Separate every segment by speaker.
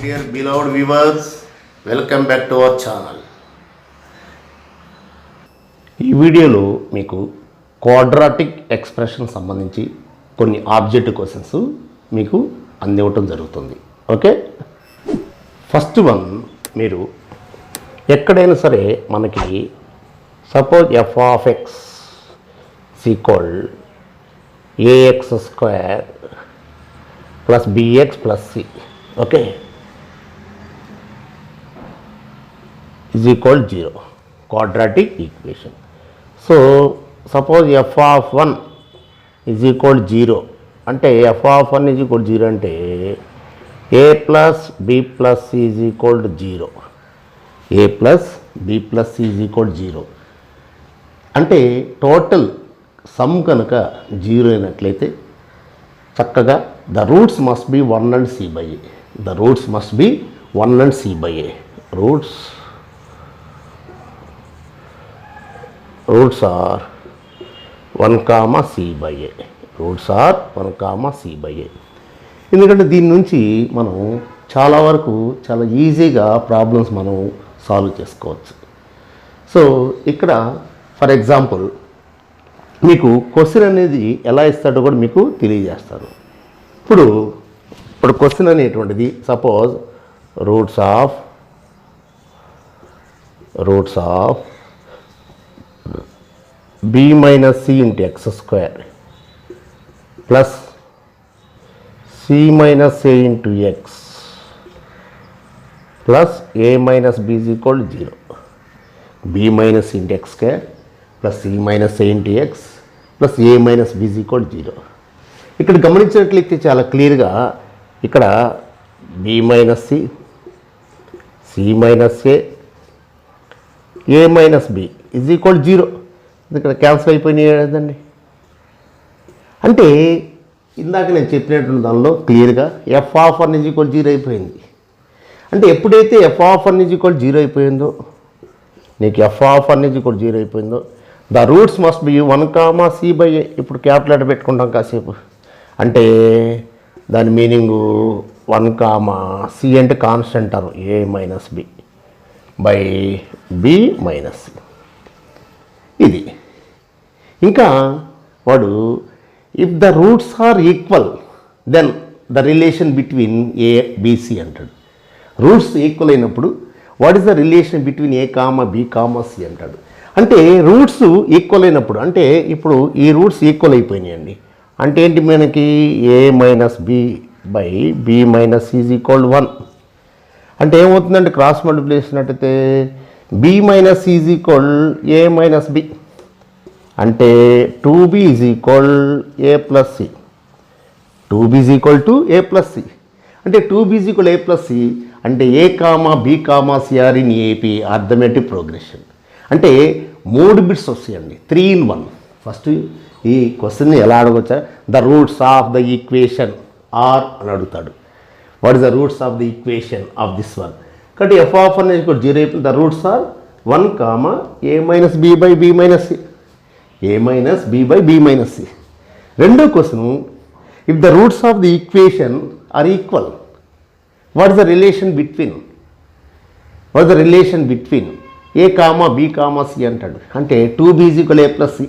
Speaker 1: dear beloved viewers, welcome back to our channel. ఈ వీడియోలో మీకు క్వాడ్రాటిక్ ఎక్స్ప్రెషన్ సంబంధించి కొన్ని ఆబ్జెక్టివ్ క్వశ్చన్స్ మీకు అందివ్వటం జరుగుతుంది. ఓకే, ఫస్ట్ వన్, మీరు ఎక్కడైనా సరే మనకి suppose f of x equal a x square plus bx plus c, okay, is equal 0, quadratic equation. So suppose f of 1 is equal 0 అంటే f of 1 is equal 0 అంటే a plus b plus c is equal to 0, a plus b plus c is equal to 0 అంటే total some కనుక 0 అయినట్లయితే చక్కగా the roots must be 1 and c by a, the roots must be 1 and c by a, roots are 1 comma c by a, roots are 1 comma c by a. ఎందుకంటే దీని నుంచి మనం చాలా వరకు చాలా ఈజీగా ప్రాబ్లమ్స్ మనం సాల్వ్ చేసుకోవచ్చు. సో ఇక్కడ ఫర్ ఎగ్జాంపుల్ మీకు క్వశ్చన్ అనేది ఎలా ఇస్తాడో కూడా మీకు తెలియజేస్తాను. ఇప్పుడు క్వశ్చన్ అనేటువంటిది suppose roots of b minus c into x square plus c minus a into x plus a minus b is equal to 0. b minus c into x square plus c minus a into x plus a minus b is equal to 0. ఇక్కడ గమనించినట్లయితే చాలా క్లియర్గా ఇక్కడ b minus c, c minus a minus b is equal to 0. ఇక్కడ cancel అయిపోయినాయి కదండి. అంటే ఇందాక నేను చెప్పినటువంటి దానిలో క్లియర్గా ఎఫ్ ఆఫ్ 1 ఈజ్ ఈక్వల్ 0 అయిపోయింది. అంటే ఎప్పుడైతే ఎఫ్ ఆఫ్ 1 ఈజ్ ఈక్వల్ 0 అయిపోయిందో, నీకు ఎఫ్ ఆఫ్ 1 ఈజ్ ఈక్వల్ 0 అయిపోయిందో, the roots must be 1 comma C by A. ఇప్పుడు క్యాపిటల్ పెట్టుకుంటాం కాసేపు. అంటే దాని మీనింగు 1 కామా సి అంటే constant term A minus B by B minus C. ఇది ఇంకా వాడు if the roots are equal then the relation between A BC అంటాడు. రూట్స్ ఈక్వల్ అయినప్పుడు what is the relation between A comma B comma C అంటాడు. అంటే roots equal అయినప్పుడు అంటే ఇప్పుడు ఈ రూట్స్ ఈక్వల్ అయిపోయినాయండి. అంటే ఏంటి, మనకి A minus B by B minus C is equal 1. అంటే ఏమవుతుందంటే క్రాస్ మల్టిప్లికేషన్ అయితే B minus C is equal A minus B అంటే 2b is equal A plus C, 2b is equal to A plus C. అంటే 2b is equal A plus C అంటే A comma B comma C are in AP arithmetic progression. అంటే 3 bits వస్తాయండి, 3 in 1. First ఈ క్వశ్చన్ని ఎలా అడగొచ్చా, the roots of the equation are అని అడుగుతాడు. What is the roots of the equation of this one. కాబట్టి ఎఫ్ ఆఫ్ 1 ఈజ్ ఈక్వల్ 0 అయిపోయింది. The roots are 1 comma A minus B by B minus C, a minus b by b minus c. రెండో question, if the roots of the equation are equal, what is the relation between A comma B comma C అంటాడు. అంటే 2b is equal A plus C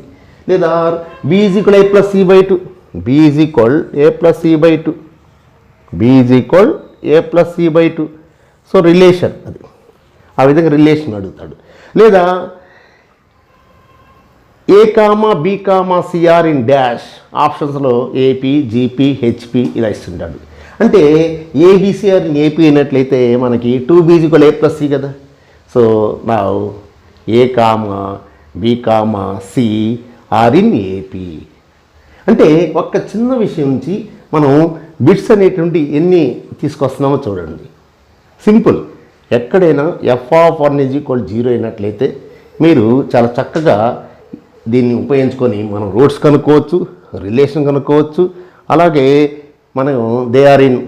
Speaker 1: లేదా b is equal A plus C by 2, b is equal A plus C by 2, b is equal A plus C by 2. So relation అది ఆ విధంగా relation అడుగుతాడు. లేదా A comma B comma C are in dash ఆప్షన్స్లో AP GP HP ఇలా ఇస్తుంటాడు. అంటే ABC are in AP అయినట్లయితే మనకి 2b is equal A plus C కదా. సో నా ఏ comma B comma C are in AP. అంటే ఒక్క చిన్న విషయం నుంచి మనం బిట్స్ అనేటువంటి ఎన్ని తీసుకొస్తున్నామో చూడండి. సింపుల్, ఎక్కడైనా ఎఫ్ ఆఫ్ 1 ఈజ్ ఈక్వల్ 0 అయినట్లయితే మీరు చాలా చక్కగా దీన్ని ఉపయోగించుకొని మనం రూట్స్ కనుక్కోవచ్చు, రిలేషన్ కనుక్కోవచ్చు, అలాగే మనం they are in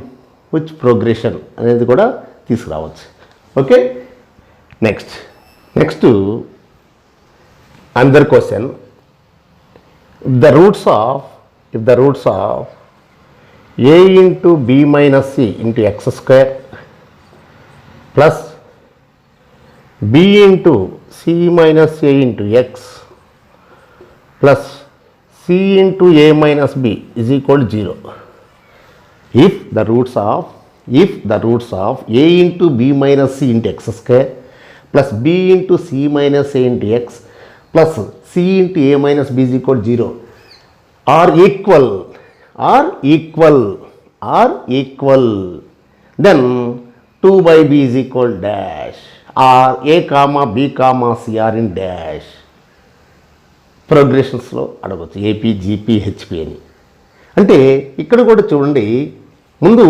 Speaker 1: which progression అనేది కూడా తీసుకురావచ్చు. Okay, next another question, if the roots of a into b minus c into x square plus b into c minus a into X plus C into A minus b is equal to 0 if the roots of a into b minus c into x square plus b into c minus a into x plus c into a minus b is equal to 0 are equal, then 2 by b is equal dash, or a comma b comma c are in dash. ప్రోగ్రెషన్స్లో అడగచ్చు AP GP HP అని. అంటే ఇక్కడ కూడా చూడండి, ముందు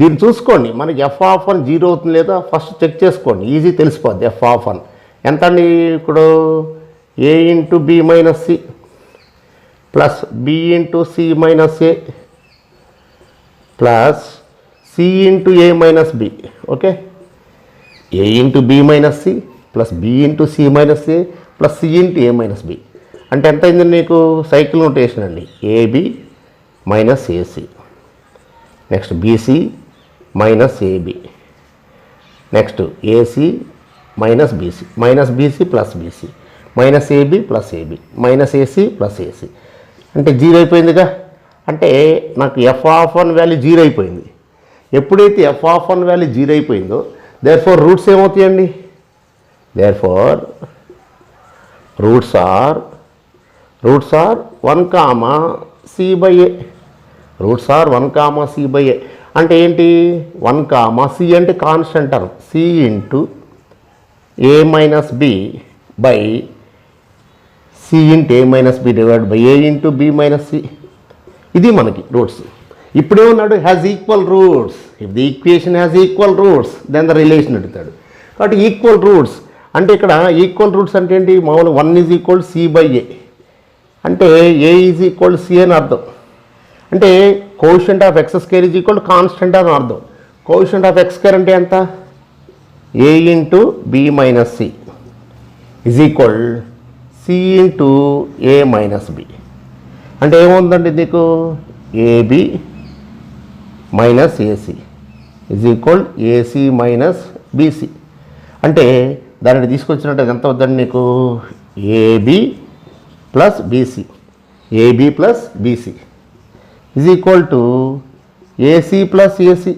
Speaker 1: దీన్ని చూసుకోండి, మనకి f(1) 0 అవుతుంది లేదా ఫస్ట్ చెక్ చేసుకోండి, ఈజీ తెలిసిపోద్ది. f(1) ఎంత అండి? ఇప్పుడు a into B minus c plus b into c minus a plus C into A minus b. Okay, a into B minus c plus b into c minus a plus C into A minus B. అంటే ఎంత అయింది నీకు? Cycle notation అండి. A b minus a c, next b c minus a b, next a c minus b c plus b c minus a b plus a b minus a c plus a c. అంటే 0 అయిపోయిందిగా. అంటే నాకు f(1) value 0 అయిపోయింది. ఎప్పుడైతే f(1) వాల్యూ 0 అయిపోయిందో దేర్ఫోర్ రూట్స్ ఏమవుతాయండి? Therefore roots are 1 comma C by A. Roots are 1 comma C by A అంటే ఏంటి? 1 కామా సి అంటే constant term, C into A minus B by C into A minus B divided by A into B minus C. ఇది మనకి roots. ఇప్పుడేమన్నాడు? Has equal roots. If the equation has equal roots then the relation అడుగుతాడు. కాబట్టి equal roots అంటే ఇక్కడ equal roots అంటే ఏంటి? మామూలు 1 is equal C by A అంటే ఏ ఈజ్ ఈక్వల్ సి అని అర్థం. అంటే quotient of X square is equal constant అని అర్థం. కోషంట్ ఆఫ్ ఎక్స్ స్క్వేర్ అంటే ఎంత? A into B minus C is equal C into A minus B. అంటే ఏముందండి నీకు? AB minus AC is equal AC minus BC. అంటే దాన్ని తీసుకొచ్చినట్టు ఎంత అవుతుందండి నీకు? AB plus BC, AB plus BC is equal to AC plus AC.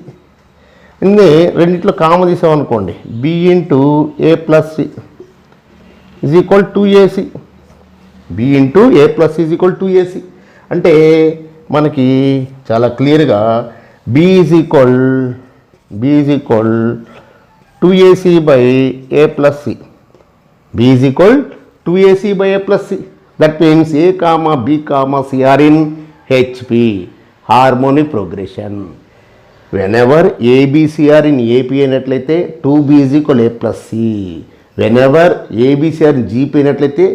Speaker 1: ఇన్ని రెండిట్లో కామ తీసామనుకోండి, B into A plus C is equal to AC. B into A plus is equal to AC. అంటే మనకి చాలా క్లియర్గా B is equal 2ac by A plus C. B is equal 2ac by A plus C. That means A comma B comma C are in HP, harmonic progression. Whenever ABC are in AP అయినట్లయితే 2b is equal A plus C. Whenever ABC are in GP అయినట్లయితే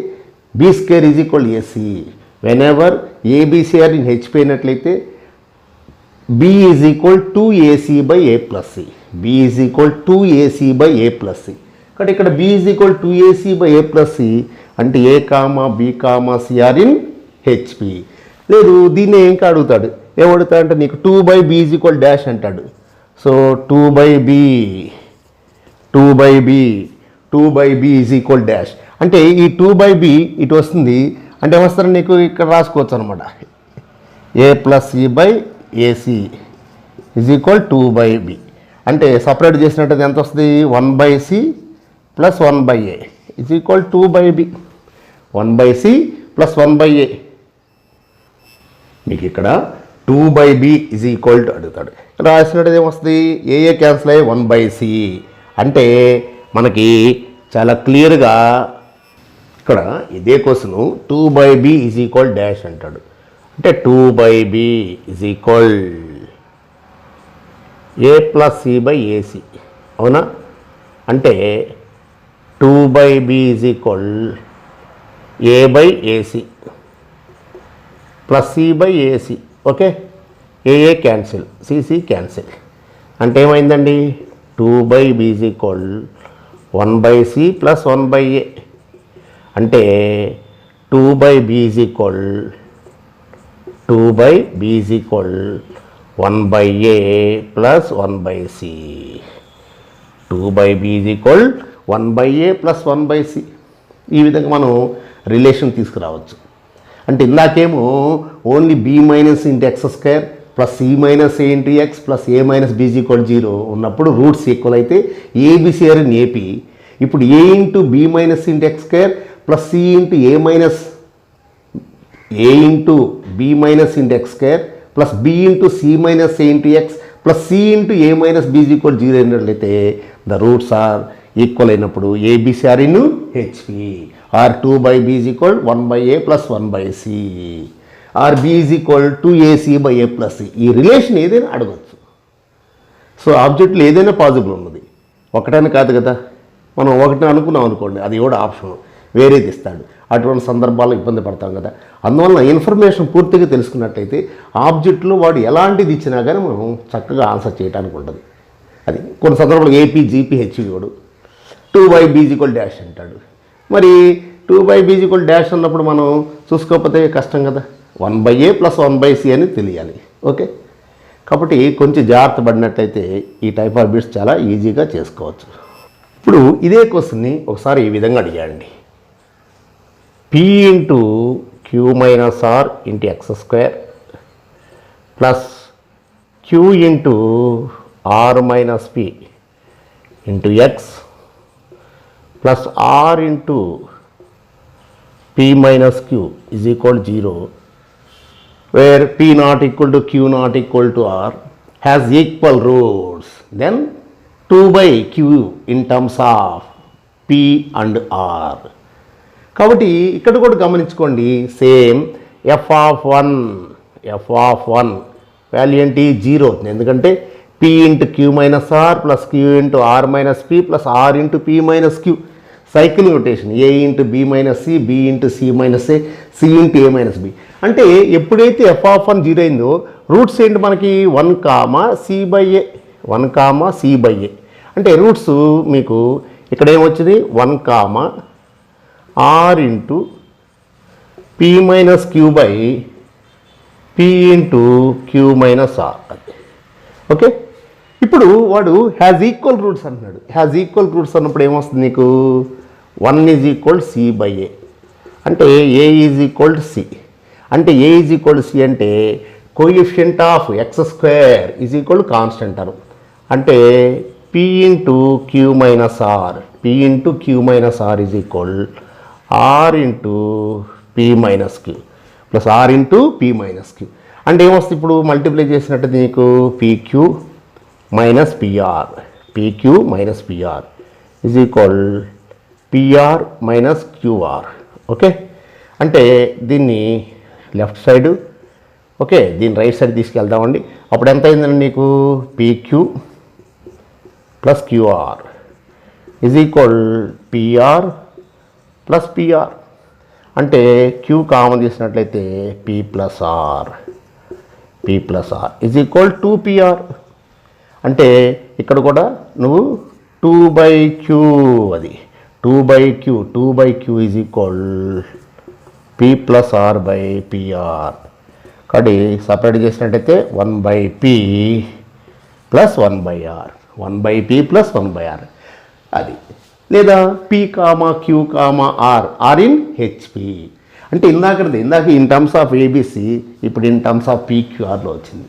Speaker 1: B square is equal AC. Whenever ABC are in HP అయినట్లయితే B is equal 2ac by A plus C. B is equal 2ac by A plus C. కాబట్టి ఇక్కడ B is equal 2ac by A plus C అంటే A comma B comma C are in HP. లేదు, దీన్ని ఏం అడుగుతాడు? ఏమడుగుతాడు అంటే నీకు 2 by B is equal dash అంటాడు. So 2 by B is equal dash అంటే ఈ 2 బై బి ఇటు వస్తుంది. అంటే ఏమొస్తారు నీకు? ఇక్కడ రాసుకోవచ్చు అనమాట. A plus C by AC is equal 2 by B. అంటే సపరేట్ చేసినట్టు ఎంత వస్తుంది? 1 by C plus 1 by A is equal 2 by B. 1 by C plus 1 by A. మీకు ఇక్కడ 2 by B is equal to అడుగుతాడు. రాసినట్టు ఏమొస్తుంది? ఏ క్యాన్సిల్ అయ్యి 1 బై సి. అంటే మనకి చాలా క్లియర్గా ఇక్కడ ఇదే question 2 by B is equal dash అంటాడు. అంటే 2 by B is equal A plus C by AC. అవునా? అంటే 2 by B is equal A by AC plus C by AC. Okay, A cancel, C C cancel. అంటే ఏమైందండి? 2 by B is equal 1 by C plus 1 by A. అంటే 2 by B is equal 1 by A plus 1 by C. 2/b is equal 1/a plus 1/c. ఈ విధంగా మనం relation తీసుకురావచ్చు. అంటే ఇందాకేమో only b minus into X square plus c minus a into X plus a minus b is equal 0 ఉన్నప్పుడు roots equal అయితే ABC are in AP. ఇప్పుడు a into b minus into X square plus c into a into b minus into X square plus b into c minus a into X plus c into a minus b is equal 0 అయినట్లయితే the roots are equal అయినప్పుడు a b c are in HP or 2/b is equal 1/a plus 1/c or b is equal 2ac/a plus c. ఈ relation ఏదైనా అడగచ్చు. So ఆబ్జెక్ట్లో ఏదైనా possible ఉన్నది, ఒకటని కాదు కదా. మనం ఒకటిని అనుకున్నాం అనుకోండి, అది కూడా ఆప్షన్ వేరేది ఇస్తాడు. అటువంటి సందర్భాల్లో ఇబ్బంది పడతాం కదా. అందువల్ల ఇన్ఫర్మేషన్ పూర్తిగా తెలుసుకున్నట్టయితే ఆబ్జెక్ట్లో వాడు ఎలాంటిది ఇచ్చినా కానీ మనం చక్కగా ఆన్సర్ చేయడానికి ఉంటుంది. అది కొన్ని సందర్భాలు ఏపీ జీపీ హెచ్పి వాడు 2/b ఈజ్ ఈక్వల్ డాష్ అంటాడు. మరి 2/b ఈజ్ ఈక్వల్ డాష్ అన్నప్పుడు మనం చూసుకోకపోతే కష్టం కదా. 1/a ప్లస్ 1/c అని తెలియాలి. ఓకే, కాబట్టి కొంచెం జాగ్రత్త పడినట్లయితే ఈ టైప్ ఆఫ్ బిట్స్ చాలా ఈజీగా చేసుకోవచ్చు. ఇప్పుడు ఇదే క్వశ్చన్ని ఒకసారి ఈ విధంగా అడిగాండి. p into q minus r into X square plus q into r minus p into X plus r into p minus q is equal 0 where p not equal to q not equal to r has equal roots. Then 2/q in terms of p and r. కాబట్టి ఇక్కడ కూడా గమనించుకోండి, same f(1) value ఏంటి 0 అవుతుంది. ఎందుకంటే p into q minus r plus q into r minus p plus r into p minus q. Cycle notation a into b minus c, b into c minus a, c into a minus b. అంటే ఎప్పుడైతే f(1) 0 అయిందో roots ఏంటి మనకి 1,c/a 1,c/a. అంటే roots మీకు ఇక్కడ ఏమొచ్చింది 1, r into p minus q by p into q minus r. Okay, ఇప్పుడు వాడు హ్యాజ్ ఈక్వల్ రూట్స్ అంటున్నాడు. హ్యాజ్ ఈక్వల్ రూట్స్ అన్నప్పుడు ఏమొస్తుంది నీకు 1 ఈజ్ ఈక్వల్ c/a అంటే a is equal to c. అంటే a is equal to c అంటే coefficient of X square is equal constant term. అంటే p into q minus r p into q minus r is equal r into p minus q plus r into p minus q. అంటే ఏమొస్తుంది ఇప్పుడు multiply చేసినట్టు నీకు pq minus pr minus pr is equal pr minus qr. Okay, అంటే దీన్ని left side, okay దీన్ని right side తీసుకెళ్దామండి. అప్పుడు ఎంత అయిందండి నీకు pq plus qr is equal pr plus pr. అంటే q కామన్ తీసినట్లయితే p plus R is equal 2pr. అంటే ఇక్కడ కూడా నువ్వు 2/q, అది 2/q is equal p plus R by pr. కాబట్టి సపరేట్ చేసినట్టయితే 1/p plus 1/r 1/p plus 1/r. అది లేదా p, q, r are in HP. అంటే ఇందాక ఇన్ టర్మ్స్ ఆఫ్ ఏబిసి, ఇప్పుడు ఇన్ టర్మ్స్ ఆఫ్ pqrలో వచ్చింది.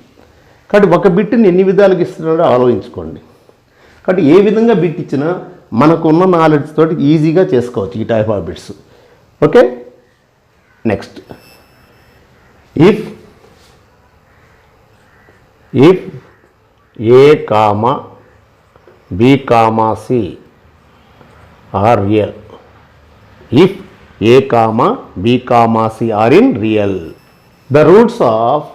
Speaker 1: కాబట్టి ఒక బిట్ని ఎన్ని విధాలుగా ఇస్తున్నాడో ఆలోచించుకోండి. కాబట్టి ఏ విధంగా బిట్ ఇచ్చినా మనకున్న నాలెడ్జ్ తోటి ఈజీగా చేసుకోవచ్చు ఈ type of bits. Okay, next if a, b, c are real. If a, b, c are in real, the roots of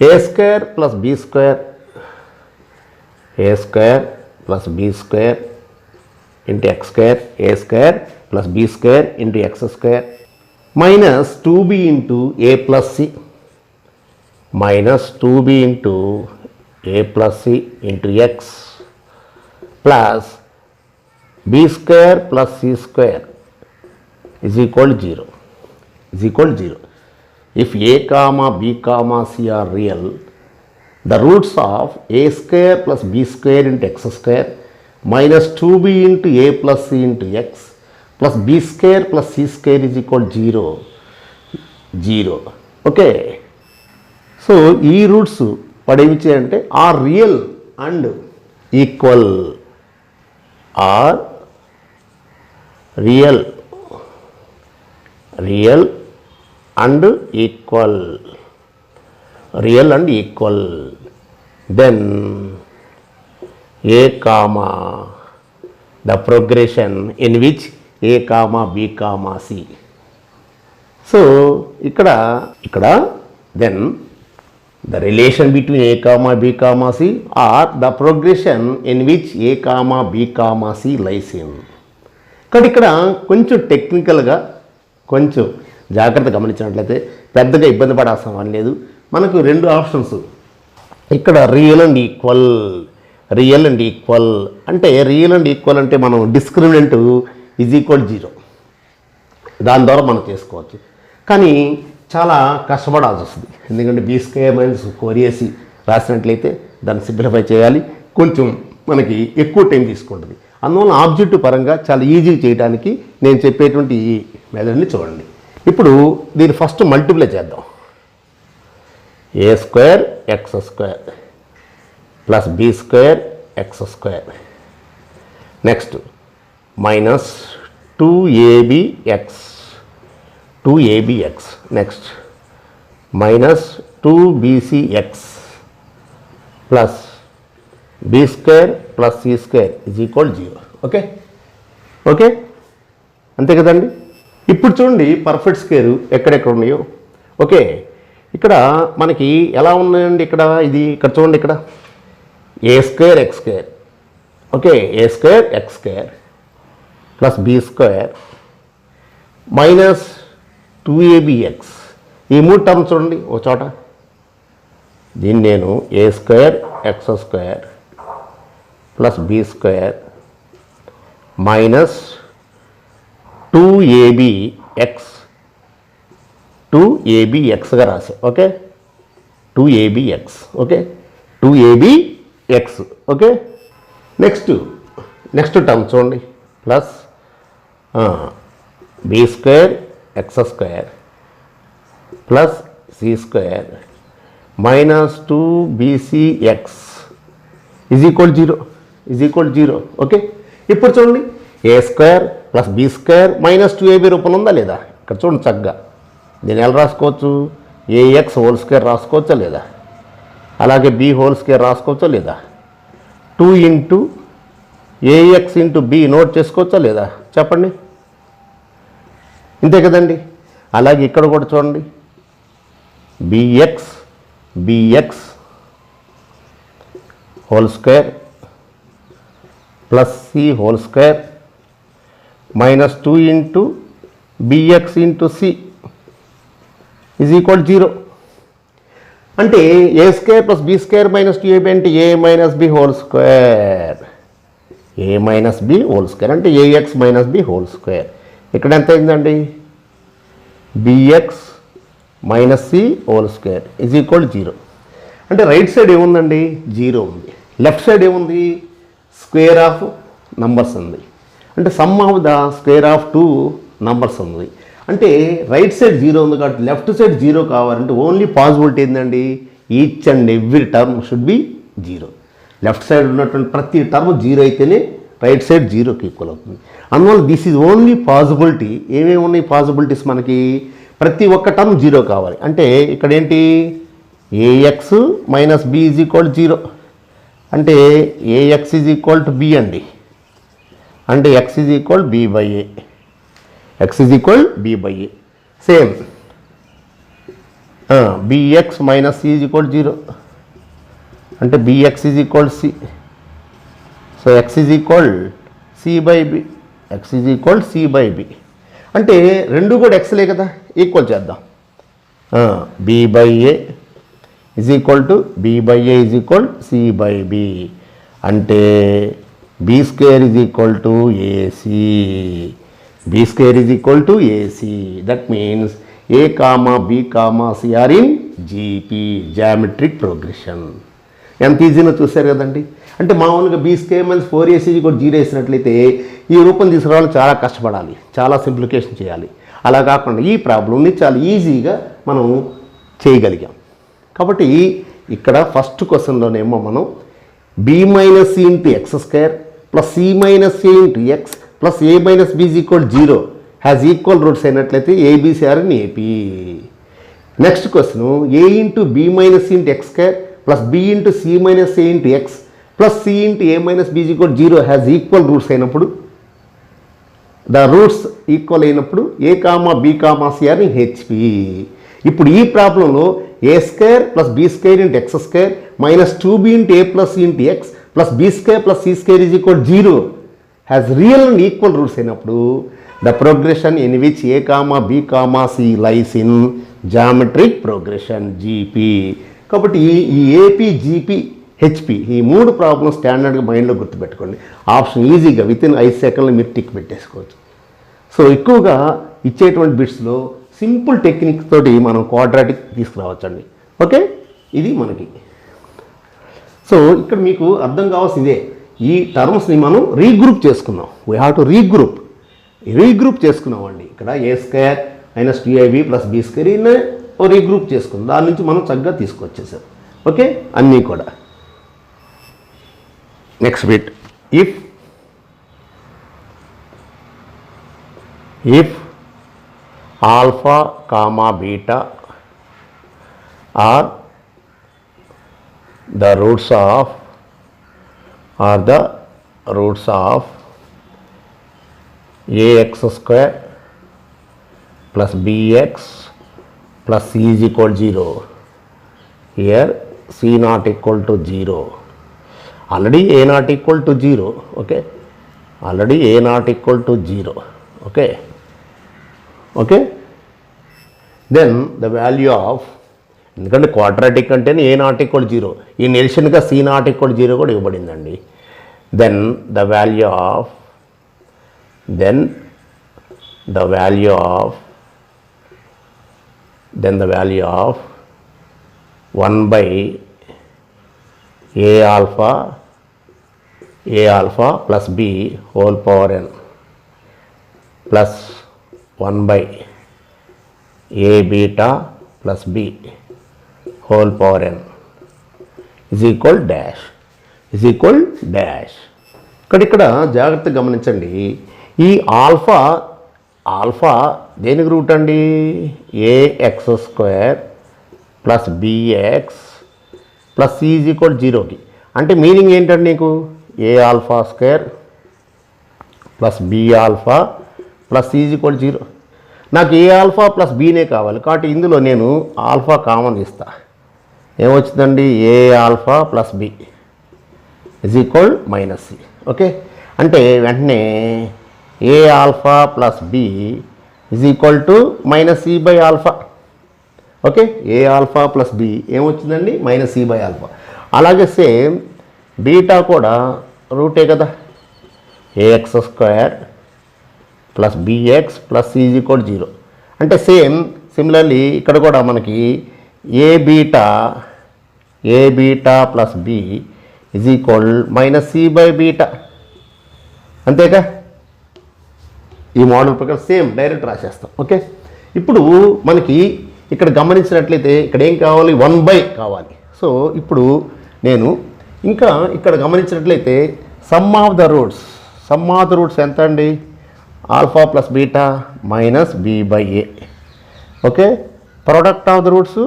Speaker 1: a square plus b square into x square, a square plus b square into x square minus 2b into a plus c minus 2b into a plus c into x plus b square plus c square is equal to 0. If A comma B comma C are real, the roots of A square plus B square into X square minus 2b into A plus C into X plus B square plus C square is equal 0. Okay, so ఈ roots పడేవి చేయంటే are real and equal, are real and equal, then A comma the progression in which A comma B comma C. So ఇక్కడ then the relation between A comma B comma C or the progression in which A comma B comma c lies in. కాబట్టి ఇక్కడ కొంచెం టెక్నికల్గా కొంచెం జాగ్రత్త గమనించినట్లయితే పెద్దగా ఇబ్బంది పడాల్సిన పని లేదు. మనకు 2 ఆప్షన్స్ ఇక్కడ రియల్ అండ్ ఈక్వల్ అంటే రియల్ అండ్ ఈక్వల్ అంటే మనం డిస్క్రిమినెంట్ ఈజ్ ఈక్వల్ 0 దాని ద్వారా మనం చేసుకోవచ్చు. కానీ చాలా కష్టపడాల్సి వస్తుంది, ఎందుకంటే బీ స్క్వేర్ మైనస్ 4ac రాసినట్లయితే దాన్ని సింప్లిఫై చేయాలి, కొంచెం మనకి ఎక్కువ టైం తీసుకుంటుంది. అందువల్ల ఆబ్జెక్టివ్ పరంగా చాలా ఈజీ చేయడానికి నేను చెప్పేటువంటి ఈ మెథడ్ని చూడండి. ఇప్పుడు దీన్ని ఫస్ట్ మల్టిప్లై చేద్దాం. A square x square plus B square x square, next minus 2abx, next minus 2bcx plus B square plus C square is equal 0. Okay అంతే కదండి. ఇప్పుడు చూడండి పర్ఫెక్ట్ స్క్వేర్ ఎక్కడెక్కడ ఉన్నాయో. ఓకే, ఇక్కడ మనకి ఎలా ఉన్నాయండి, ఇక్కడ చూడండి, ఇక్కడ a square x square, okay, a square x square plus B square minus 2abx, ఈ 3 టర్మ్స్ చూడండి ఒక చోట. దీన్ని నేను a square x square plus B square minus 2abxగా రాసా. Okay, 2abx, okay. Next term చూడండి, plus B square x square plus C square minus 2bcx is equal 0. Okay, ఇప్పుడు చూడండి a square plus B square minus 2ab రూపంలో ఉందా లేదా? ఇక్కడ చూడండి చక్కగా దీన్ని ఎలా రాసుకోవచ్చు, ఏఎక్స్ హోల్ స్క్వేర్ రాసుకోవచ్చా లేదా, అలాగే బి హోల్ స్క్వేర్ రాసుకోవచ్చా లేదా, 2 into ax into b note చేసుకోవచ్చా లేదా చెప్పండి, ఇంతే కదండి. అలాగే ఇక్కడ కూడా చూడండి, bx whole square plus c whole square minus 2 into bx into c is equal 0. అంటే a square plus B square minus 2ab అంటే a minus b whole square, అంటే ax minus b whole square. ఇక్కడ ఎంత అయిందండి, bx minus c whole square is equal 0. అంటే right side ఏముందండి, 0 ఉంది, left side ఏముంది, స్క్వేర్ ఆఫ్ నంబర్స్ ఉంది, అంటే some of the square of 2 numbers ఉంది. అంటే రైట్ సైడ్ 0 ఉంది కాబట్టి లెఫ్ట్ సైడ్ 0 కావాలంటే ఓన్లీ పాసిబిలిటీ ఏంటండి, each and every term should be 0. Left side ఉన్నటువంటి ప్రతి టర్మ్ 0 అయితేనే రైట్ సైడ్ 0కి ఈక్వల్ అవుతుంది. అందువల్ల దిస్ ఈజ్ ఓన్లీ పాసిబిలిటీ. ఏమేమి ఉన్నాయి పాసిబిలిటీస్ మనకి, ప్రతి ఒక్క టర్మ్ 0 కావాలి. అంటే ఇక్కడ ఏంటి, ax minus b is equal 0, అంటే ax is equal to b అండి, అంటే x is equal b by a, same bx minus C is equal 0, అంటే bx is equal c, so x is equal C by B, అంటే రెండు కూడా ఎక్స్లే కదా, equal చేద్దాం. B by A is equal to c by B, అంటే b square is equal to ac, that means A comma B comma C are in GP, geometric progression. ఎంత ఈజీనో చూశారు కదండి. అంటే మామూలుగా బీ స్క్వేర్ మైనస్ 4ac కూడా 0 వేసినట్లయితే ఈ రూపం తీసుకురావాలని చాలా కష్టపడాలి, చాలా సింప్లిఫికేషన్ చేయాలి. అలా కాకుండా ఈ ప్రాబ్లమ్ని చాలా ఈజీగా మనం చేయగలిగాం. కాబట్టి ఇక్కడ ఫస్ట్ క్వశ్చన్లోనేమో మనం b minus c into X square plus c minus a into X plus a minus b is equal 0 has equal roots అయినట్లయితే abc are in AP. Next question a into B minus c into X square plus b into c minus a into X plus C into A minus b is equal 0 has equal roots అయినప్పుడు, the roots equal అయినప్పుడు a comma B comma C are in HP. ఇప్పుడు ఈ ప్రాబ్లంలో a square plus B square into X square minus 2b into A plus C into X plus B square plus C square is equal 0 has real and equal roots అయినప్పుడు the progression in which A comma B comma c lies in geometric progression GP. కాబట్టి ఈ AP, GP, HP ఈ 3 problems స్టాండర్డ్గా మైండ్లో గుర్తుపెట్టుకోండి. Option ఈజీగా within 5 సెకండ్లు మీరు టిక్ పెట్టేసుకోవచ్చు. సో ఎక్కువగా ఇచ్చేటువంటి బిట్స్లో సింపుల్ టెక్నిక్ తోటి మనం క్వాడ్రాటిక్ తీసుకురావచ్చండి. ఓకే, ఇది మనకి. సో ఇక్కడ మీకు అర్థం కావాల్సిందే, ఈ టర్మ్స్ని మనం రీగ్రూప్ చేసుకున్నాం. వీ హ్యావ్ టు రీగ్రూప్ చేసుకున్నామండి. ఇక్కడ a square minus 2ab plus B square regroup చేసుకున్నాం. దాని నుంచి మనం చక్కగా తీసుకొచ్చేసాం. ఓకే, అన్నీ కూడా. Next bit, if alpha comma beta are the roots of ax square plus bx plus c is equal 0, here c not equal to 0, already a not equal to 0, okay, already a not equal to 0, okay, then the value of, ఎందుకంటే quadratic అంటేనే ఏ not equal 0, ఈ నిల్షన్గా C not equal 0 కూడా ఇవ్వబడిందండి. Then the value of 1 by a alpha plus b whole power n plus 1 by a beta plus b whole power n is equal dash. ఇక్కడ జాగ్రత్తగా గమనించండి. ఈ alpha దేనికి root అండి? Ax square plus bx plus C is equal 0కి. అంటే meaning ఏంటండి నీకు? A alpha square plus b alpha plus C is equal 0. నాకు ఏ ఆల్ఫా ప్లస్ బీనే కావాలి కాబట్టి ఇందులో నేను ఆల్ఫా కామన్ ఇస్తా. ఏమొచ్చిందండి? A alpha plus b is equal minus c. Okay, అంటే వెంటనే a alpha plus b is equal to minus c by alpha. Okay, a alpha plus b ఏమొచ్చిందండి? Minus c by alpha. అలాగే same beta కూడా రూటే కదా, ax square plus bx plus C is equal 0. అంటే similarly ఇక్కడ కూడా మనకి a beta plus b is equal minus c by beta. అంతేగా? ఈ మోడల్ ప్రకారం సేమ్ డైరెక్ట్ రాసేస్తాం. ఓకే, ఇప్పుడు మనకి ఇక్కడ గమనించినట్లయితే ఇక్కడ ఏం కావాలి? 1 కావాలి. సో ఇప్పుడు నేను ఇంకా ఇక్కడ గమనించినట్లయితే సమ్ ఆఫ్ ద రూట్స్ ఎంత అండి? Alpha plus beta minus B by a. Okay, product of the roots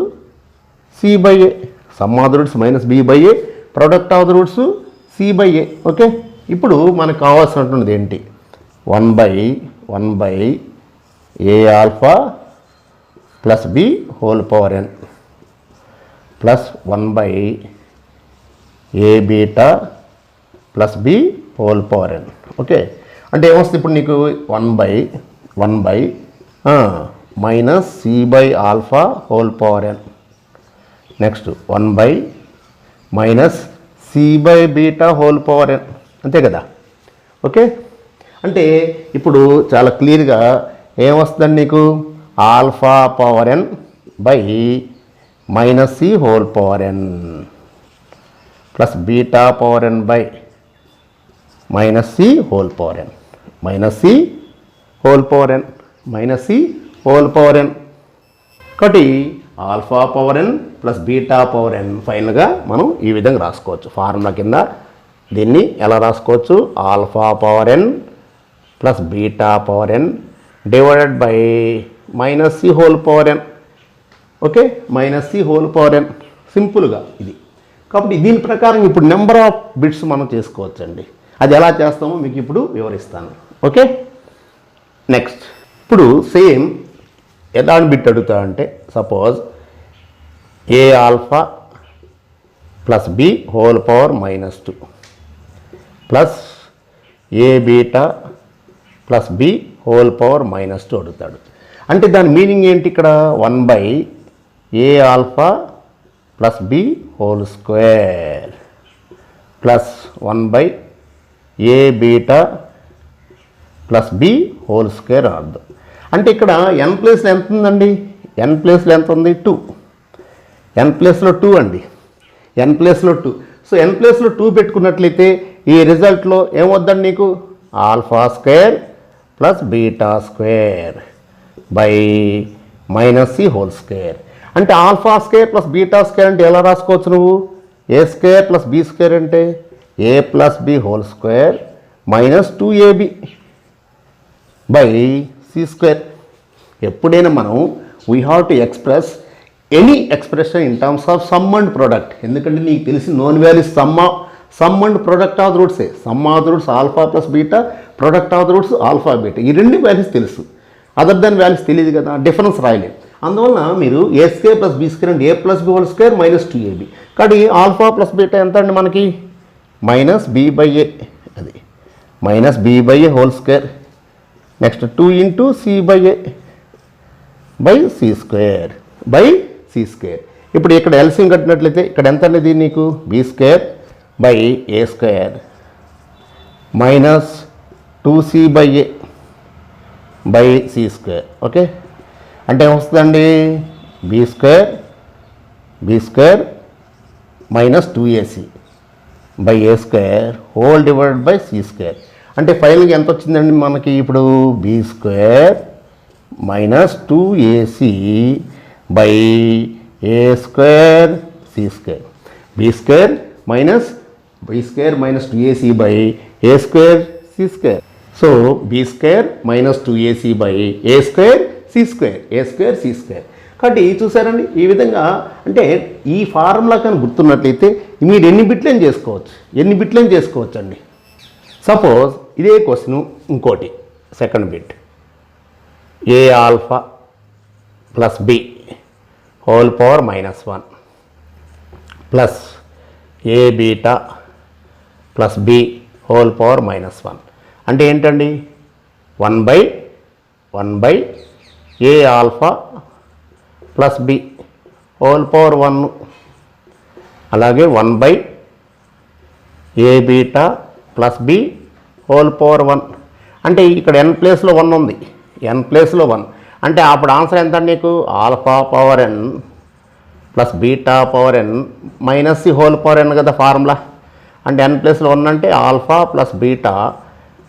Speaker 1: c by a. Sum of the roots minus B by a, product of the roots c by a. Okay, ఇప్పుడు మనకు కావాల్సినటువంటిది ఏంటి? 1 by a alpha plus b whole power n plus 1 by a beta plus b whole power n. Okay, అంటే ఏమొస్తుంది ఇప్పుడు నీకు? 1 by minus c by alpha whole power n, next 1 by minus c by beta whole power n. అంతే కదా? Okay, అంటే ఇప్పుడు చాలా క్లియర్గా ఏమొస్తుందండి నీకు? Alpha power n by minus c whole power n plus beta power n by minus c whole power n minus c whole power n minus c whole power n. కాబట్టి alpha power n plus beta power n ఫైనల్గా మనం ఈ విధంగా రాసుకోవచ్చు formula కింద. దీన్ని ఎలా రాసుకోవచ్చు? Alpha power n plus beta power n divided by minus c whole power n. Okay, minus c whole power n సింపుల్గా ఇది. కాబట్టి దీని ప్రకారం ఇప్పుడు నెంబర్ ఆఫ్ బిట్స్ మనం చేసుకోవచ్చండి. అది ఎలా చేస్తామో మీకు ఇప్పుడు వివరిస్తాను. ఓకే, నెక్స్ట్ ఇప్పుడు సేమ్ ఎలాంటి బిట్ అడుగుతా అంటే suppose a alpha plus b whole power -2 plus a beta plus b whole power -2 అడుగుతాడు. అంటే దాని మీనింగ్ ఏంటి? ఇక్కడ 1 a alpha plus b whole square plus 1 a beta plus b whole square అర్థం. అంటే ఇక్కడ ఎన్ ప్లేస్లో ఎంత ఉందండి? ఎన్ ప్లేస్లో ఎంత ఉంది? 2. ఎన్ ప్లేస్లో 2 అండి. ఎన్ ప్లేస్లో 2. సో ఎన్ ప్లేస్లో 2 పెట్టుకున్నట్లయితే ఈ రిజల్ట్లో ఏమొద్దండి నీకు? Alpha square plus beta square by minus c whole square. అంటే alpha square plus beta square అంటే ఎలా రాసుకోవచ్చు నువ్వు? A square plus B square అంటే a plus b whole square -2ab by c square. ఎప్పుడైనా మనం we have to express any expression in terms of sum and product. ఎందుకంటే నీకు తెలిసి known values sum and product of the రూట్సే. Sum of the roots alpha plus beta, product of the roots alpha beta. ఈ రెండు values తెలుసు, other than values తెలియదు కదా, difference రాయలేదు. అందువలన మీరు a square plus B square అంటే a plus b whole square -2ab. కాబట్టి ఆల్ఫా ప్లస్ బీటా ఎంత అండి మనకి? -b/a. అది -b/a whole square. Next 2 into c/a by c square by c square. ఇప్పుడు ఇక్కడ ఎల్సిఎం కట్టినట్లయితే ఇక్కడ ఎంత అనేది నీకు? B square by a square -2c/a by c square. Okay, అంటే ఏమొస్తుందండి? B square -2ac by a square whole divided by c square. అంటే ఫైనల్గా ఎంత వచ్చిందండి మనకి? ఇప్పుడు b square -2ac by a square c square. B square -2ac by a square c square. So B square -2ac by a square c square, a square c square. కాబట్టి చూసారండి ఈ విధంగా. అంటే ఈ ఫార్ములా కానీ గుర్తున్నట్లయితే మీరు ఎన్ని బిట్లైనా చేసుకోవచ్చు అండి. సపోజ్ ఇదే క్వశ్చన్ ఇంకోటి second bit. A alpha plus b whole power -1 plus a beta plus b whole power -1 అంటే ఏంటండి? 1 a alpha plus b whole power 1 అలాగే 1 a beta plus b whole power 1. అంటే ఇక్కడ ఎన్ ప్లేస్లో 1 ఉంది. ఎన్ ప్లేస్లో 1 అంటే అప్పుడు ఆన్సర్ ఎంత నీకు? Alpha power n plus beta power n minus c whole power n కదా ఫార్ములా. అంటే ఎన్ ప్లేస్లో 1 అంటే alpha plus beta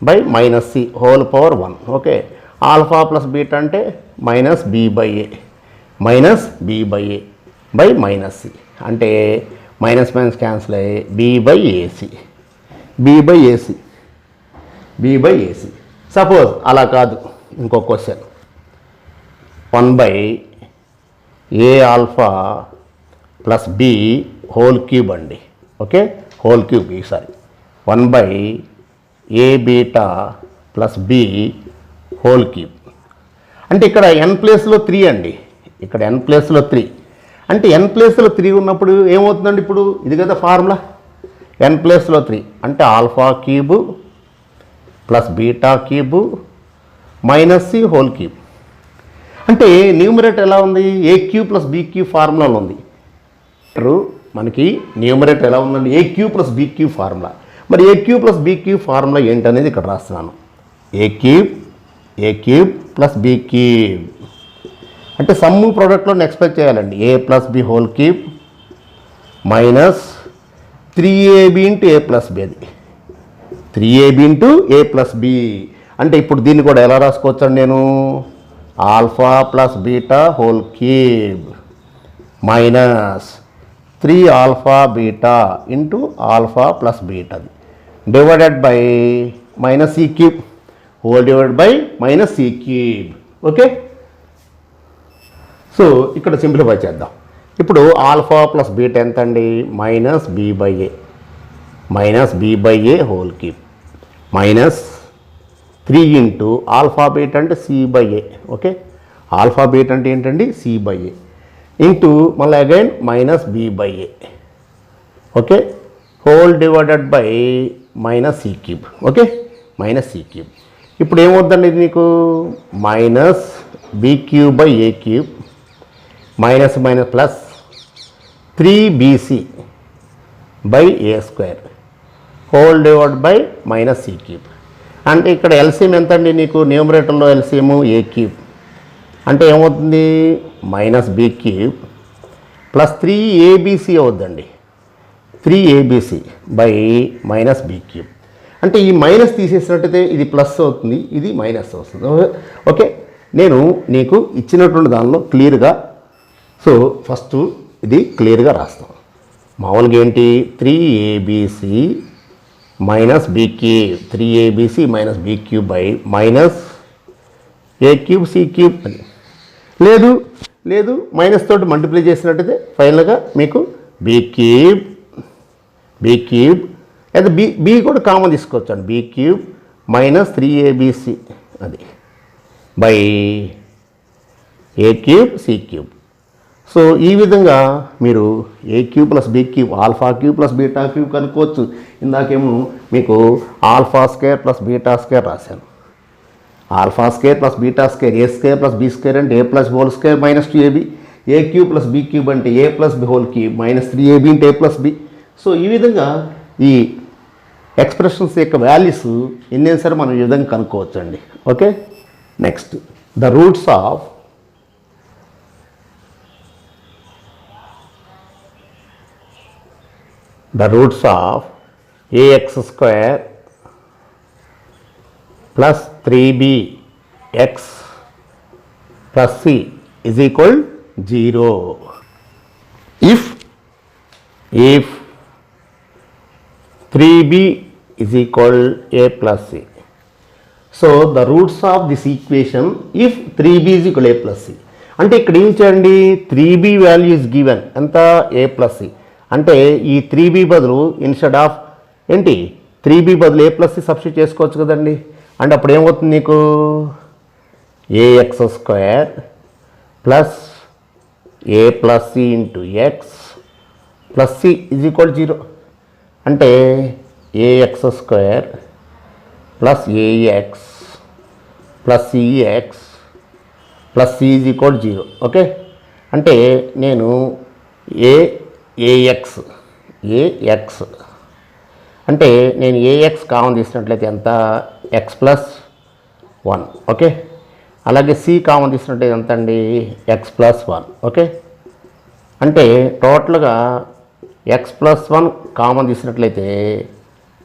Speaker 1: by minus c whole power 1. Okay, alpha plus beta అంటే -b/a బై మైనస్ సి. అంటే minus cancel అయ్యి b by ac. Suppose అలా కాదు, ఇంకో question 1 a alpha plus b whole cube అండి. Okay, whole cube. ఈసారి 1 a beta plus b whole cube. అంటే ఇక్కడ ఎన్ ప్లేస్లో 3 అండి. ఇక్కడ ఎన్ ప్లేస్లో 3 అంటే ఎన్ ప్లేస్లో 3 ఉన్నప్పుడు ఏమవుతుందండి? ఇప్పుడు ఇది కదా ఫార్ములా. ఎన్ ప్లేస్లో 3 అంటే alpha cube plus beta cube minus c whole cube. అంటే న్యూమరేటర్ ఎలా ఉంది? A cube plus b cube ఫార్ములాలో ఉంది. మనకి న్యూమరేటర్ ఎలా ఉందండి? A cube plus b cube formula. మరి a cube plus b cube formula ఏంటనేది ఇక్కడ రాస్తున్నాను. A cube plus b cube అంటే సమ్ము ప్రోడక్ట్లో ఎక్స్పెక్ట్ చేయాలండి. A plus b whole cube minus 3ab into A plus b, అది 3ab ఇంటూ ఏ plus B. అంటే ఇప్పుడు దీన్ని కూడా ఎలా రాసుకోవచ్చండి నేను, alpha plus beta whole cube minus 3 alpha beta into alpha plus బీటాది డివైడెడ్ బై మైనస్ ఈ cube divided divided by minus ఈ క్యూబ్. ఓకే, సో ఇక్కడ సింప్లిఫై చేద్దాం. ఇప్పుడు ఆల్ఫా ప్లస్ బీటా ఎంత అండి, minus B by a whole cube minus 3 into alpha beta అంటే c by a. Okay, alpha beta అంటే ఏంటండి, సి బై ఏ ఇంటూ మళ్ళీ again minus B by a. Okay, whole divided by minus c cube. Okay, minus c cube. ఇప్పుడు ఏమవుతుందండి ఇది నీకు, minus b cube by a cube minus minus plus 3bc by a square whole divide by minus c cube. అంటే ఇక్కడ LCM ఎంత అండి నీకు, న్యూమరేటర్లో ఎల్సిఎం ఏ క్యూబ్ అంటే ఏమవుతుంది, minus b cube plus 3abc అవుద్దండి, 3abc by minus b cube. అంటే ఈ మైనస్ తీసేసినట్టయితే ఇది ప్లస్ అవుతుంది, ఇది మైనస్ వస్తుంది. ఓకే, నేను నీకు ఇచ్చినటువంటి దానిలో క్లియర్గా, సో ఫస్ట్ ఇది క్లియర్గా రాస్తాం. మామూలుగా ఏంటి, 3abc minus b cube, 3abc minus b cube by minus a cube c cube అని. లేదు మైనస్ తోటి మల్టిప్లై చేసినట్టయితే ఫైనల్గా మీకు బీ క్యూబ్ లేదా బి కూడా కామన్ తీసుకోవచ్చు అండి, బీ క్యూబ్ మైనస్ 3abc అది by a cube c cube. So ఈ విధంగా మీరు a cube plus b cube, alpha cube plus beta cube కనుక్కోవచ్చు. ఇందాకేమో మీకు alpha square plus beta square రాశాను, alpha square plus beta square, a square plus b square అంటే a plus whole square minus 2ab, a cube plus b cube అంటే a plus b whole cube minus 3ab అంటే a plus B. So ఈ విధంగా ఈ expressions యొక్క values ఎన్నైనా సరే మనం ఈ విధంగా కనుక్కోవచ్చు అండి. Okay, next the roots of ax square plus 3bx plus c is equal 0 if 3b is equal a plus c. So the roots of this equation if 3b is equal a plus c. అంటే ఇక్కడ ఏం చేయండి, 3b value is given ఎంత, a plus c. అంటే ఈ 3b బదులు instead of ఏంటి 3b బదులు ఏ ప్లస్ సి సబ్స్టిట్యూట్ చేసుకోవచ్చు కదండి. అంటే అప్పుడు ఏమవుతుంది నీకు, ax square plus a plus C into X plus C is equal 0. అంటే ax square plus a x plus c x plus C is equal 0. Okay, అంటే నేను ఏఎక్స్ అంటే నేను ఏఎక్స్ కామన్ తీసినట్లయితే ఎంత, ఎక్స్ ప్లస్ 1. ఓకే, అలాగే సి కామన్ తీసినట్లయితే ఎంత అండి, ఎక్స్ ప్లస్ 1. ఓకే, అంటే టోటల్గా ఎక్స్ ప్లస్ 1 కామన్ తీసినట్లయితే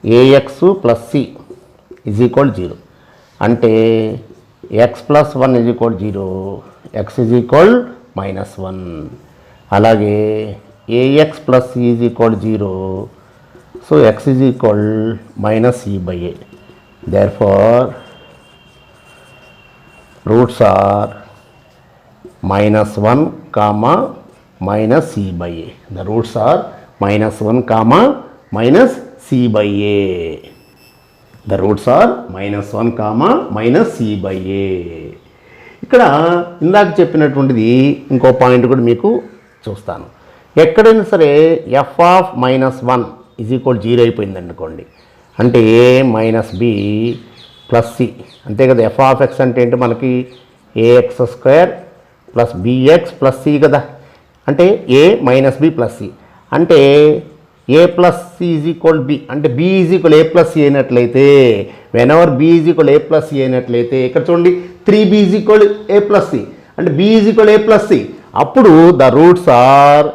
Speaker 1: a x plus C is equal 0. అంటే x plus 1 is equal 0, X is equal -1. అలాగే ax plus c is equal to 0, so x is equal minus c by a. Therefore roots are -1 comma minus c by a. The roots are -1 comma minus c by a. The roots are -1 comma minus c by a. ఇక్కడ ఇందాక చెప్పినటువంటిది ఇంకో point కూడా మీకు చూస్తాను. ఎక్కడైనా సరే F of -1 is equal 0 అయిపోయింది అనుకోండి, అంటే a minus b plus c అంతే కదా. ఎఫ్ ఆఫ్ ఎక్స్ అంటే ఏంటి మనకి, a x square plus bx plus C కదా. అంటే a minus b plus C అంటే a plus C is equal b, అంటే b is equal A plus c అయినట్లయితే, whenever b is equal A plus c అయినట్లయితే ఇక్కడ చూడండి 3b is equal A plus C అంటే b is equal a plus c. అప్పుడు the roots are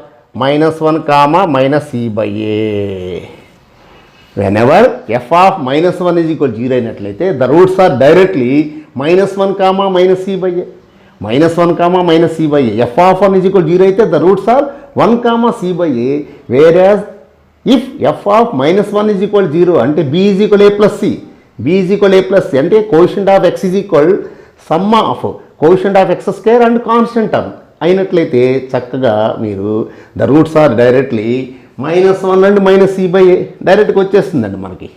Speaker 1: -1 comma -c/a. whenever f of -1 is equal 0 అయినట్లయితే the roots are directly -1 comma -c/a. -1 comma -c/a. f of 1 is equal 0 అయితే the roots are 1 comma c/a. whereas if f of -1 is equal 0 అంటే b is equal a plus c. b is equal a plus c అంటే quotient of x is equal sum of quotient of x square and constant term అయినట్లయితే చక్కగా మీరు the roots are directly -1 and -c/a డైరెక్ట్గా వచ్చేస్తుందండి మనకి.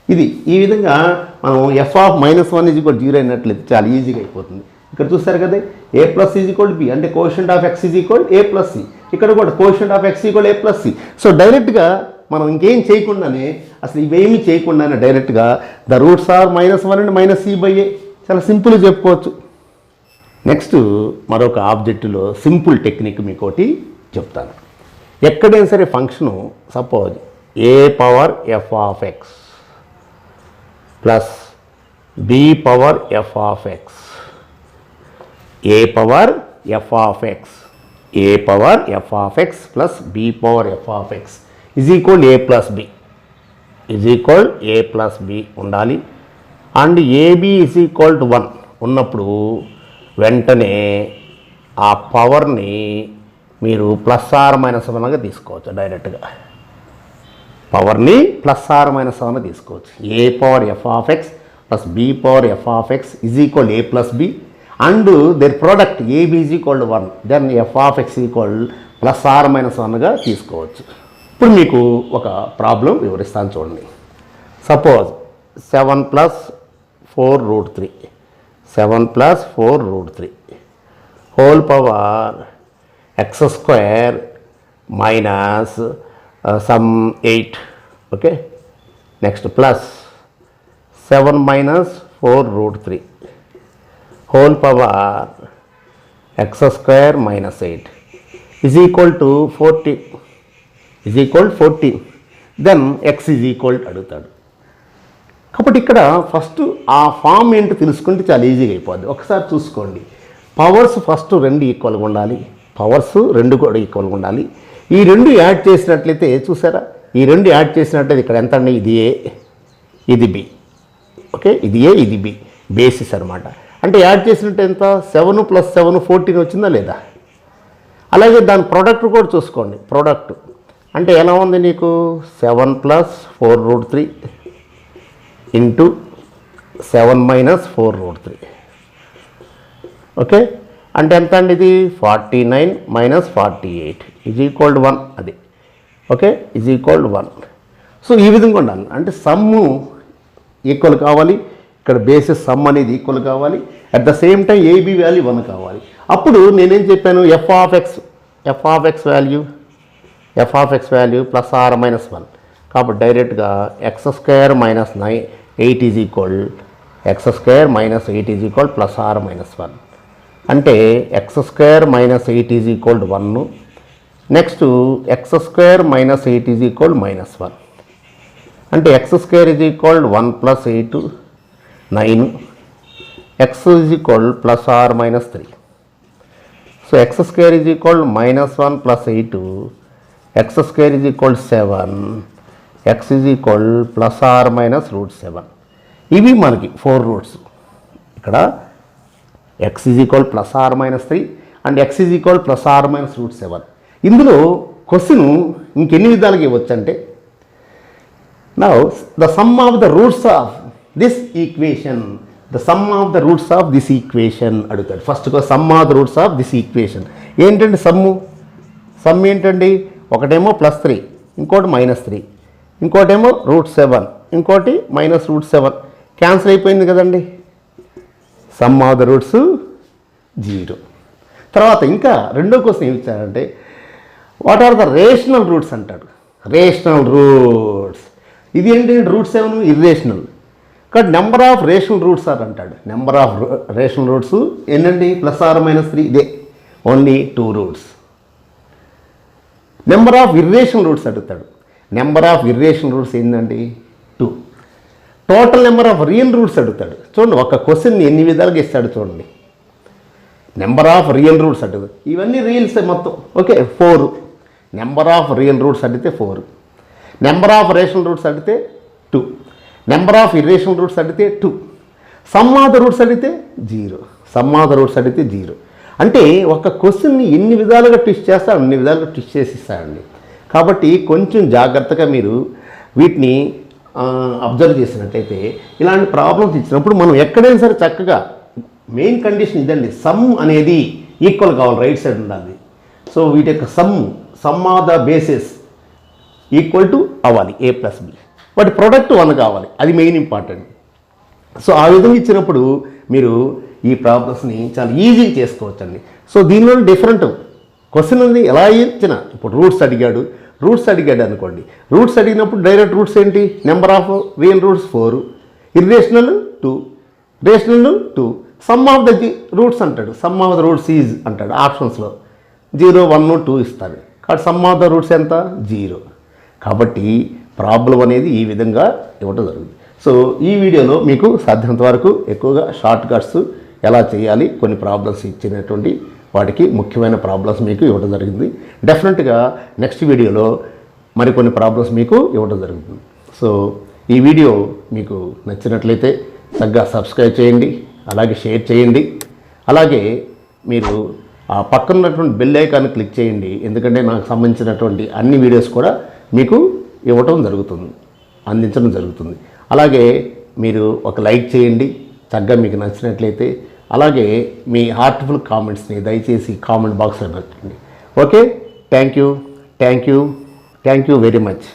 Speaker 1: ఇది ఈ విధంగా మనం f ఆఫ్ -1 ఈజ్ ఈక్వల్ 0 అయినట్లయితే చాలా ఈజీగా అయిపోతుంది. ఇక్కడ చూస్తారు కదా a plus is equal b అంటే quotient of x is equal a plus c. ఇక్కడ కూడా quotient of x equal a plus c. So డైరెక్ట్గా మనం ఇంకేం చేయకుండానే అసలు ఇవేమీ చేయకుండానే డైరెక్ట్గా the roots are -1 and -c/a చాలా సింపుల్గా చెప్పుకోవచ్చు. నెక్స్ట్ మరొక ఆబ్జెక్టులో సింపుల్ టెక్నిక్ మీకు ఒకటి చెప్తాను. ఎక్కడైనా సరే function suppose a power f of x plus b power f of x, a power f of x, a power f of x plus b power f of x is equal a plus b, is equal a plus b ఉండాలి. And ab is equal to 1 ఉన్నప్పుడు వెంటనే ఆ పవర్ని మీరు +r-1గా తీసుకోవచ్చు. డైరెక్ట్గా పవర్ని +r-1 తీసుకోవచ్చు. a power f of x plus b power f of x is equal a plus b and their product ab is equal 1. Then f of x equal +r-1గా తీసుకోవచ్చు. ఇప్పుడు మీకు ఒక ప్రాబ్లం వివరిస్తాను చూడండి. Suppose 7 + 4√3 7 + 4√3 whole power x² minus some 8. Okay, next plus 7 - 4√3 whole power x² - 8 is equal to 14 is equal 14. Then x is equal అడుగుతాడు. కాబట్టి ఇక్కడ ఫస్ట్ ఆ ఫామ్ ఏంటో తెలుసుకుంటే చాలా ఈజీగా అయిపోద్ది. ఒకసారి చూసుకోండి, పవర్స్ ఫస్ట్ 2 ఈక్వల్గా ఉండాలి. పవర్స్ 2 కూడా ఈక్వల్గా ఉండాలి. ఈ 2 యాడ్ చేసినట్లయితే చూసారా, ఈ 2 యాడ్ చేసినట్లయితే ఇక్కడ ఎంత అండి, ఇది a ఇది b. ఓకే, ఇది a ఇది b బేసిస్ అనమాట. అంటే యాడ్ చేసినట్టు ఎంత, 7 + 7 14 వచ్చిందా లేదా. అలాగే దాని ప్రోడక్ట్ కూడా చూసుకోండి. ప్రోడక్ట్ అంటే ఎలా ఉంది నీకు, 7 + 4√3 ఇంటూ 7 - 4√3. ఓకే, అంటే ఎంత అండి ఇది, 49 - 48 ఈజ్ ఈక్వల్ టు 1. అది okay, is equal to 1. So ఈ విధంగా ఉండాలి. అంటే సమ్ము ఈక్వల్ కావాలి, ఇక్కడ బేసిస్ సమ్ అనేది ఈక్వల్ కావాలి. At the same time AB value 1 కావాలి. అప్పుడు నేనేం చెప్పాను, F of X value +r-1. కాబట్టి డైరెక్ట్గా x² - 8 is equal x² - 8 is equal +r-1. అంటే x² - 8 is equal 1. Next x² - 8 is equal -1. అంటే x² is equal 1 + 8 9, x is equal +r-3. So x² is equal -1 + 8, x² is equal 7, x is equal +r-√7. ఇవి మనకి 4 roots. ఇక్కడ x is equal +r-3 and x is equal +r-√7. ఇందులో question ఇంకెన్ని విధాలుగా ఇవ్వచ్చు అంటే, now the sum of the roots of this equation, అడుగుతాడు. First some of the roots of this equation ఏంటంటే సమ్ ఏంటండి, ఒకటేమో +3, ఇంకోటి -3, ఇంకోటేమో √7, ఇంకోటి -√7. క్యాన్సిల్ అయిపోయింది కదండి. Sum of the roots 0. తర్వాత ఇంకా రెండో క్వశ్చన్ ఏమి ఇచ్చారంటే, what are the rational roots అంటాడు. రేషనల్ రూట్స్ ఇది ఏంటి, √7 ఇర్రేషనల్. కాబట్టి number of rational roots are అంటాడు. నెంబర్ ఆఫ్ రేషనల్ రూట్స్ ఏంటండి, +r-3 ఇదే, only 2 roots. Number of irrational roots అడుగుతాడు. నెంబర్ ఆఫ్ ఇర్రేషనల్ రూట్స్ ఏంటండి, 2. Total number of real roots అడుగుతాడు. చూడండి, ఒక క్వశ్చన్ ఎన్ని విధాలుగా ఇస్తాడు చూడండి. నెంబర్ ఆఫ్ రియల్ రూట్స్ అంటే ఇవన్నీ రియల్సే మొత్తం. Okay, 4. Number of real roots అడిగితే 4. నెంబర్ ఆఫ్ రేషనల్ రూట్స్ అడిగితే 2. నెంబర్ ఆఫ్ ఇర్రేషనల్ రూట్స్ అడిగితే 2. సమ్ ఆఫ్ ద రూట్స్ అడిగితే 0. సమ్ ఆఫ్ ద రూట్స్ అడిగితే 0. అంటే ఒక క్వశ్చన్ని ఎన్ని విధాలుగా ట్విస్ట్ చేస్తాడు అన్ని విధాలుగా ట్విస్ట్ చేసి ఇస్తాడండి. కాబట్టి కొంచెం జాగ్రత్తగా మీరు వీటిని అబ్జర్వ్ చేసినట్టయితే ఇలాంటి ప్రాబ్లమ్స్ ఇచ్చినప్పుడు మనం ఎక్కడైనా సరే చక్కగా మెయిన్ కండిషన్ ఇదండి, సమ్ అనేది ఈక్వల్ కావాలి, రైట్ సైడ్ ఉండాలి. సో వీటి యొక్క some of the basis equal to అవ్వాలి a + b. వాటి ప్రొడక్ట్ 1 కావాలి, అది మెయిన్ ఇంపార్టెంట్. సో ఆ విధంగా ఇచ్చినప్పుడు మీరు ఈ ప్రాబ్లమ్స్ని చాలా ఈజీగా చేసుకోవచ్చండి. సో దీనిలో డిఫరెంట్ క్వశ్చన్ ఉంది ఎలా ఇచ్చిన. ఇప్పుడు రూట్స్ అడిగాడు అనుకోండి. రూట్స్ అడిగినప్పుడు డైరెక్ట్ రూట్స్ ఏంటి, number of real roots 4, irrational 2, rational 2. Sum of the roots అంటాడు, sum of the roots is అంటాడు. ఆప్షన్స్లో 0, 1, 2 ఇస్తాడు. కాబట్టి సమ్ ఆఫ్ ద రూట్స్ ఎంత, 0. కాబట్టి ప్రాబ్లం అనేది ఈ విధంగా ఇవ్వడం జరుగుతుంది. సో ఈ వీడియోలో మీకు సాధ్యమంత వరకు ఎక్కువగా షార్ట్ కట్స్ ఎలా చేయాలి, కొన్ని ప్రాబ్లమ్స్ ఇచ్చినటువంటి వాటికి ముఖ్యమైన ప్రాబ్లమ్స్ మీకు ఇవ్వడం జరిగింది. డెఫినెట్గా నెక్స్ట్ వీడియోలో మరికొన్ని ప్రాబ్లమ్స్ మీకు ఇవ్వడం జరుగుతుంది. సో ఈ వీడియో మీకు నచ్చినట్లయితే చక్కగా సబ్స్క్రైబ్ చేయండి, అలాగే షేర్ చేయండి. అలాగే మీరు ఆ పక్కన ఉన్నటువంటి బెల్ ఐకాన్ క్లిక్ చేయండి, ఎందుకంటే నాకు సంబంధించినటువంటి అన్ని వీడియోస్ కూడా మీకు ఇవ్వటం జరుగుతుంది, అందించడం జరుగుతుంది. అలాగే మీరు ఒక లైక్ చేయండి చక్కగా మీకు నచ్చినట్లయితే. అలాగే మీ హార్ట్ఫుల్ కామెంట్స్ని దయచేసి కామెంట్ బాక్స్లో పెట్టండి. Okay, thank you very much.